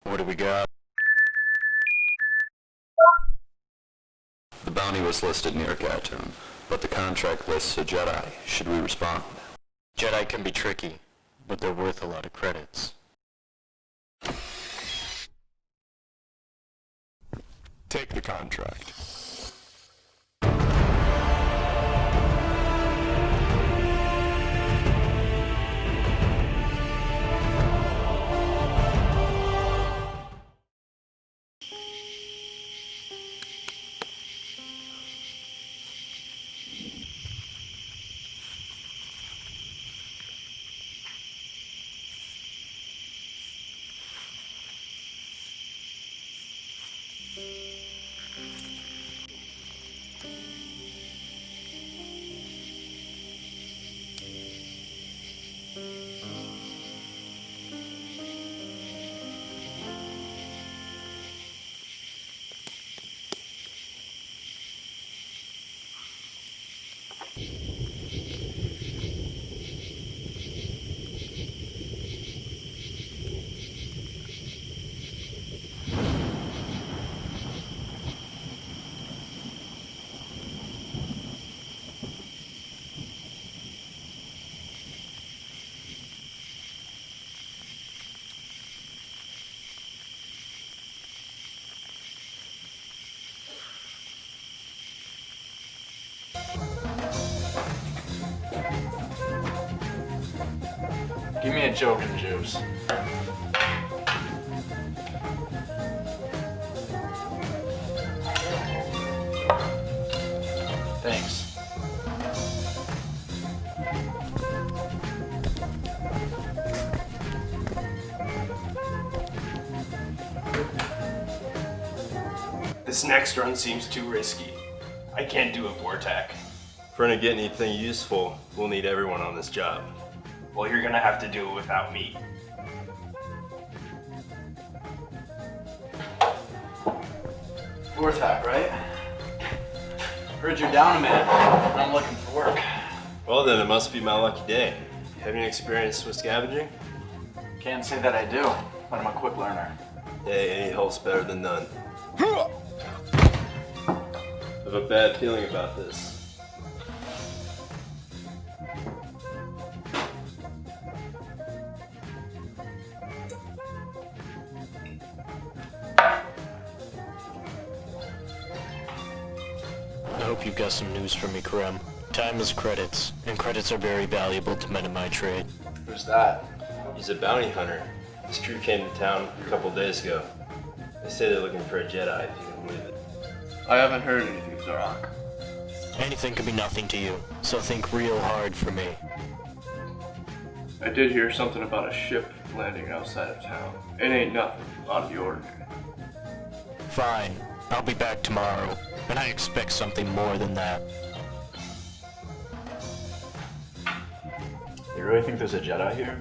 What do we got? The bounty was listed near Gatun, but the contract lists a Jedi. Should we respond? Jedi can be tricky, but they're worth a lot of credits. Take the contract. Give me a joke and juice. Thanks. This next run seems too risky. I can't do a vortac. If we're gonna get anything useful, we'll need everyone on this job. Well, you're gonna have to do it without me. Vortac, right? Heard you're down a minute. I'm looking for work. Well then, it must be my lucky day. Have any experience with scavenging? Can't say that I do, but I'm a quick learner. Hey, any help's better than none. I have a bad feeling about this. I hope you've got some news for me, Krem. Time is credits, and credits are very valuable to men in my trade. Who's that? He's a bounty hunter. His crew came to town a couple days ago. They say they're looking for a Jedi, if you can believe it. I haven't heard anything, Zarok. Anything could be nothing to you, so think real hard for me. I did hear something about a ship landing outside of town. It ain't nothing out of the ordinary. Fine, I'll be back tomorrow, and I expect something more than that. You really think there's a Jedi here?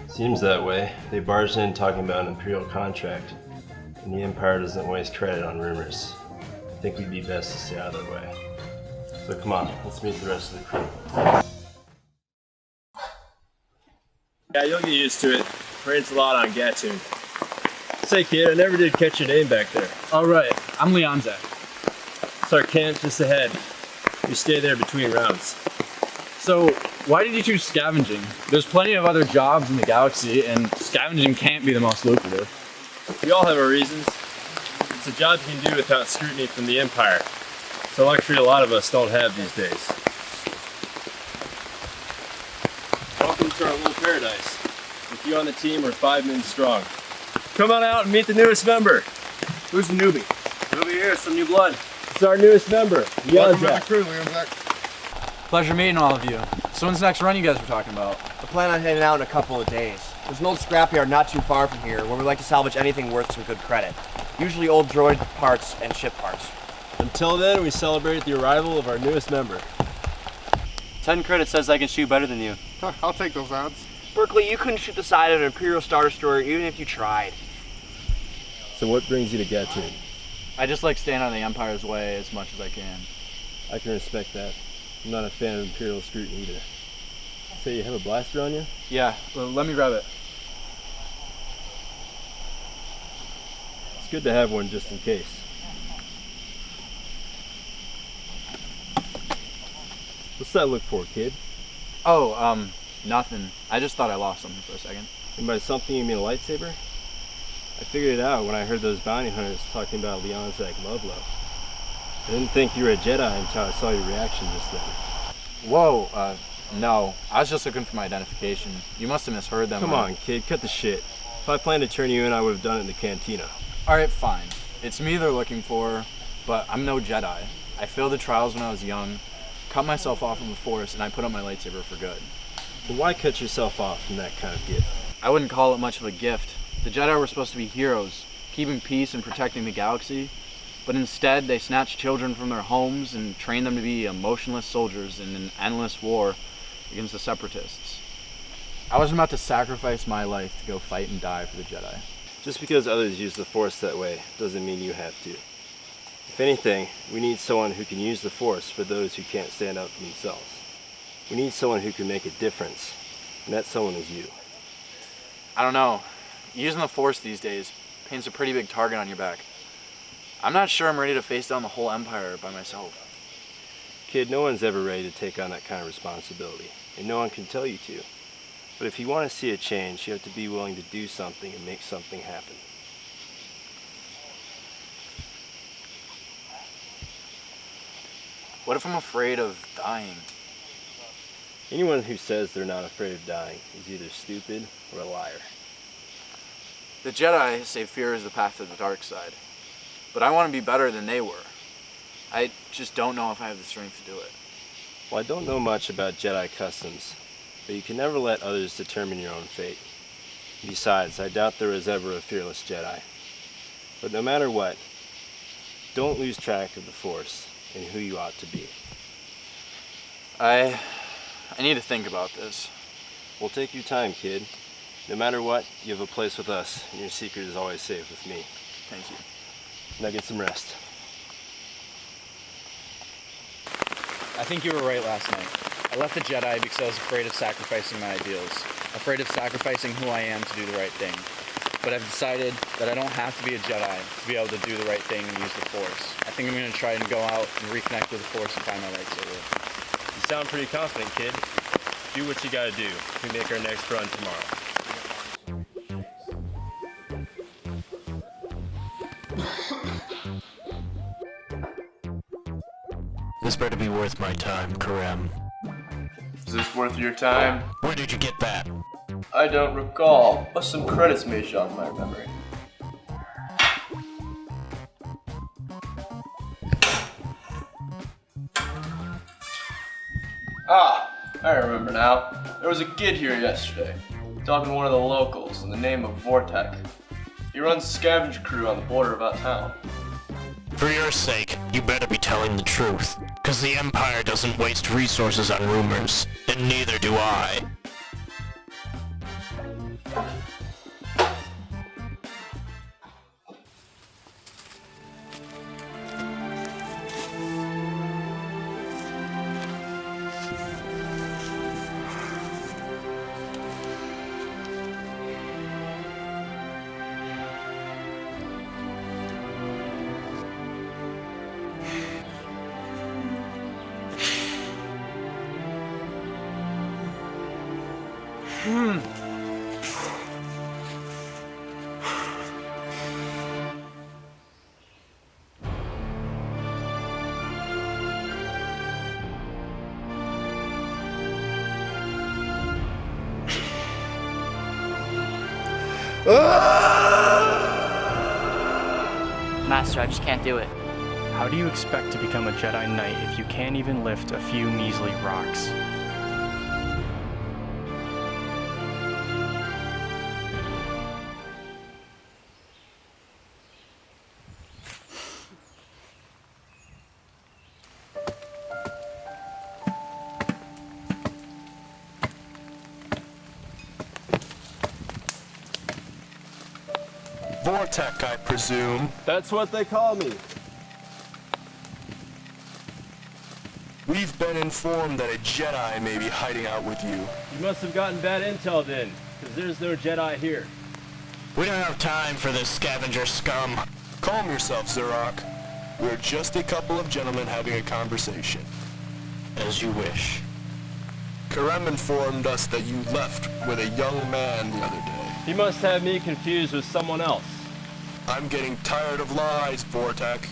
Seems that way. They barged in talking about an Imperial contract, and the Empire doesn't waste credit on rumors. I think we'd be best to stay out of their way. So come on, let's meet the rest of the crew. Yeah, you'll get used to it. Rains a lot on Gatun. Say kid, I never did catch your name back there. All right, I'm Leonzak. It's our camp just ahead. We stay there between rounds. So, why did you choose scavenging? There's plenty of other jobs in the galaxy, and scavenging can't be the most lucrative. We all have our reasons. It's a job you can do without scrutiny from the Empire. It's a luxury a lot of us don't have these days. Welcome to our little paradise. With you on the team, we're 5 men strong. Come on out and meet the newest member. Who's the newbie? Over here, some new blood. It's our newest member, Leonzak. Pleasure meeting all of you. So when's the next run you guys were talking about? I plan on heading out in a couple of days. There's an old scrapyard not too far from here where we like to salvage anything worth some good credit. Usually old droid parts and ship parts. Until then, we celebrate the arrival of our newest member. 10 credit says I can shoot better than you. I'll take those odds. Berkeley, you couldn't shoot the side of an Imperial Star Destroyer even if you tried. So what brings you to Gatun? I just like staying out of the Empire's way as much as I can. I can respect that. I'm not a fan of Imperial scrutiny either. Say you have a blaster on you? Yeah, well, let me grab it. good to have one just in case. What's that look for, kid? Oh, nothing. I just thought I lost something for a second. And by something you mean a lightsaber? I figured it out when I heard those bounty hunters talking about Leon's Lovelo. I didn't think you were a Jedi until I saw your reaction just then. Whoa, no. I was just looking for my identification. You must have misheard them. Come on, kid, cut the shit. If I planned to turn you in, I would have done it in the cantina. Alright, fine. It's me they're looking for, but I'm no Jedi. I failed the trials when I was young, cut myself off from the Force, and I put up my lightsaber for good. Well, why cut yourself off from that kind of gift? I wouldn't call it much of a gift. The Jedi were supposed to be heroes, keeping peace and protecting the galaxy, but instead they snatched children from their homes and trained them to be emotionless soldiers in an endless war against the Separatists. I wasn't about to sacrifice my life to go fight and die for the Jedi. Just because others use the Force that way doesn't mean you have to. If anything, we need someone who can use the Force for those who can't stand up for themselves. We need someone who can make a difference, and that someone is you. I don't know. Using the Force these days paints a pretty big target on your back. I'm not sure I'm ready to face down the whole Empire by myself. Kid, no one's ever ready to take on that kind of responsibility, and no one can tell you to. But if you want to see a change, you have to be willing to do something and make something happen. What if I'm afraid of dying? Anyone who says they're not afraid of dying is either stupid or a liar. The Jedi say fear is the path to the dark side, but I want to be better than they were. I just don't know if I have the strength to do it. Well, I don't know much about Jedi customs, but you can never let others determine your own fate. Besides, I doubt there was ever a fearless Jedi. But no matter what, don't lose track of the Force and who you ought to be. I need to think about this. Well, take your time, kid. No matter what, you have a place with us, and your secret is always safe with me. Thank you. Now get some rest. I think you were right last night. I left the Jedi because I was afraid of sacrificing my ideals, afraid of sacrificing who I am to do the right thing. But I've decided that I don't have to be a Jedi to be able to do the right thing and use the Force. I think I'm going to try and go out and reconnect with the Force and find my lightsaber. You sound pretty confident, kid. Do what you gotta do. We make our next run tomorrow. This better be worth my time, Karem. Is this worth your time? Where did you get that? I don't recall, but some credits may jog my memory. Ah, I remember now. There was a kid here yesterday, talking to one of the locals in the name of Vortek. He runs a scavenger crew on the border of our town. For your sake, you better be telling the truth, because the Empire doesn't waste resources on rumors, and neither do I. Master, I just can't do it. How do you expect to become a Jedi Knight if you can't even lift a few measly rocks? Vortek, I presume. That's what they call me. We've been informed that a Jedi may be hiding out with you. You must have gotten bad intel then, because there's no Jedi here. We don't have time for this scavenger scum. Calm yourself, Zurok. We're just a couple of gentlemen having a conversation. As you wish. Karem informed us that you left with a young man the other day. He must have me confused with someone else. I'm getting tired of lies, Vortek.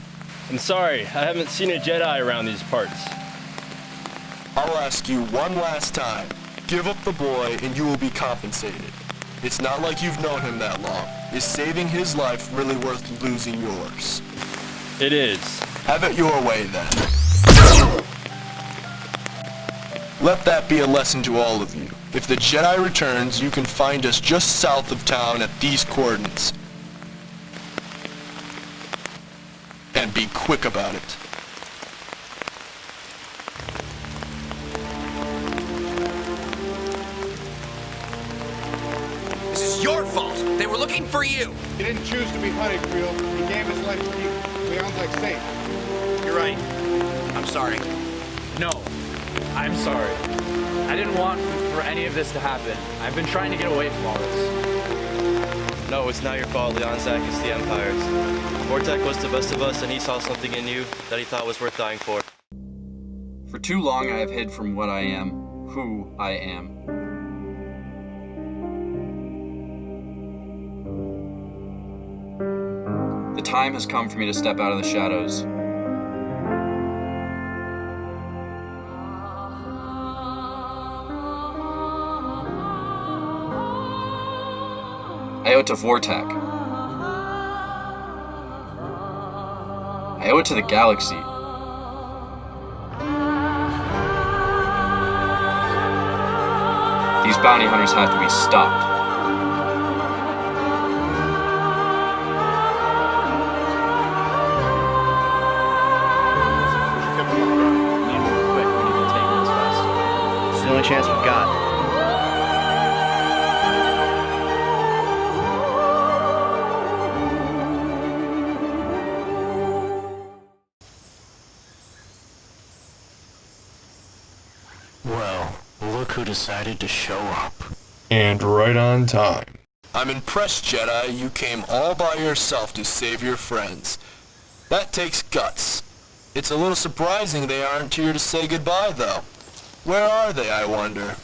I'm sorry, I haven't seen a Jedi around these parts. I'll ask you one last time. Give up the boy and you will be compensated. It's not like you've known him that long. Is saving his life really worth losing yours? It is. Have it your way then. Let that be a lesson to all of you. If the Jedi returns, you can find us just south of town at these coordinates. And be quick about it. This is your fault. They were looking for you. He didn't choose to be hunted, Creel. He gave his life to keep Leon's like safe. You're right. I'm sorry. No, I'm sorry. I didn't want for any of this to happen. I've been trying to get away from all this. No, it's not your fault, Leonzak. It's the Empire's. Vortek was the best of us, and he saw something in you that he thought was worth dying for. For too long, I have hid from what I am, who I am. The time has come for me to step out of the shadows. I owe it to Vortek. I owe it to the galaxy. These bounty hunters have to be stopped. It's the only chance we've got. Well, look who decided to show up. And right on time. I'm impressed, Jedi. You came all by yourself to save your friends. That takes guts. It's a little surprising they aren't here to say goodbye, though. Where are they, I wonder?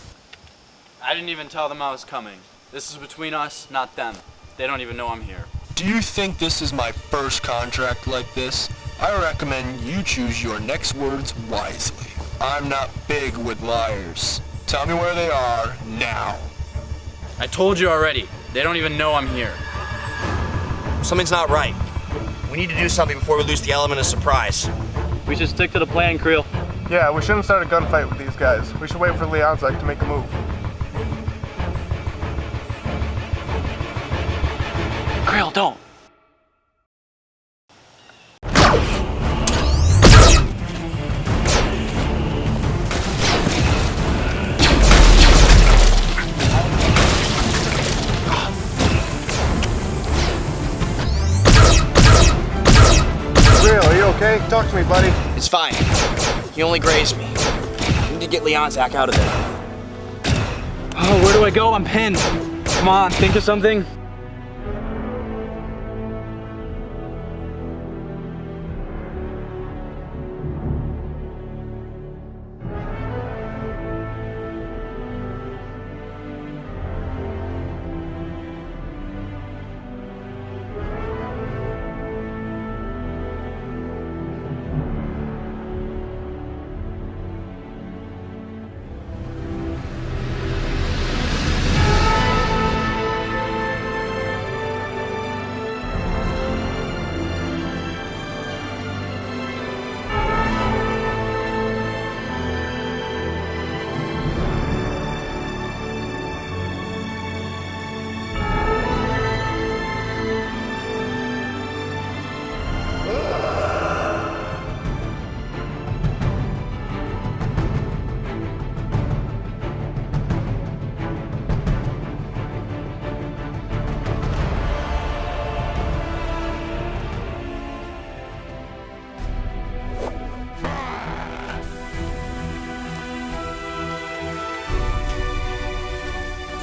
I didn't even tell them I was coming. This is between us, not them. They don't even know I'm here. Do you think this is my first contract like this? I recommend you choose your next words wisely. I'm not big with liars. Tell me where they are, now. I told you already. They don't even know I'm here. Something's not right. We need to do something before we lose the element of surprise. We should stick to the plan, Creel. Yeah, we shouldn't start a gunfight with these guys. We should wait for Leonzak to make a move. Creel, don't. Creel, are you okay? Talk to me, buddy. It's fine. He only grazed me. We need to get Leonzak out of there. Oh, where do I go? I'm pinned. Come on, think of something.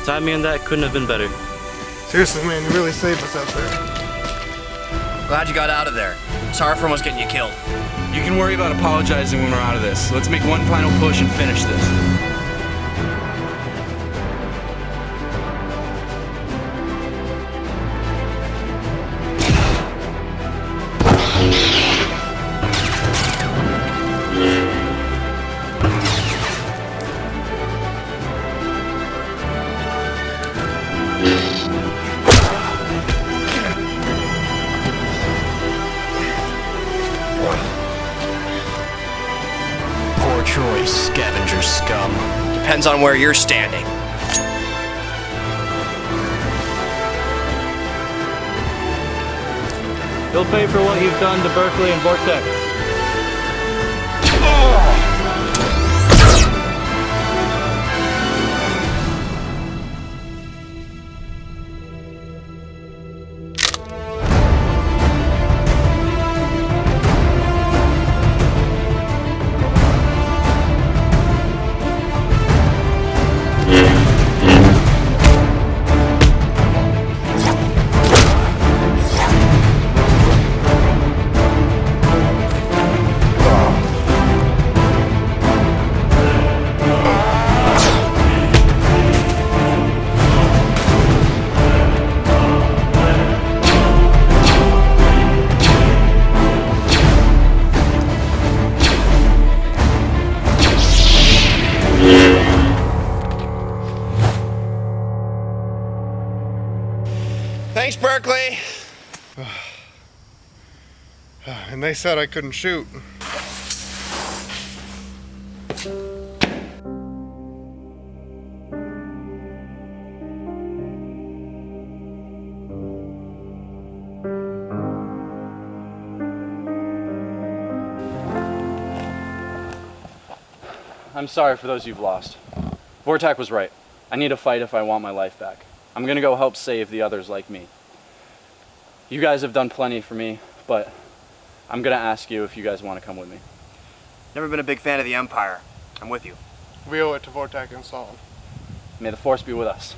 Timing on that couldn't have been better. Seriously, man, you really saved us out there. Glad you got out of there. Sorry for almost getting you killed. You can worry about apologizing when we're out of this. Let's make one final push and finish this. Poor choice, scavenger scum. Depends on where you're standing. You'll pay for what you've done to Berkeley and Vortex. Thanks, Berkeley. And they said I couldn't shoot. I'm sorry for those you've lost. Vortex was right. I need to fight if I want my life back. I'm gonna go help save the others like me. You guys have done plenty for me, but I'm gonna ask you if you guys want to come with me. Never been a big fan of the Empire. I'm with you. We owe it to Vortex and Saul. May the Force be with us.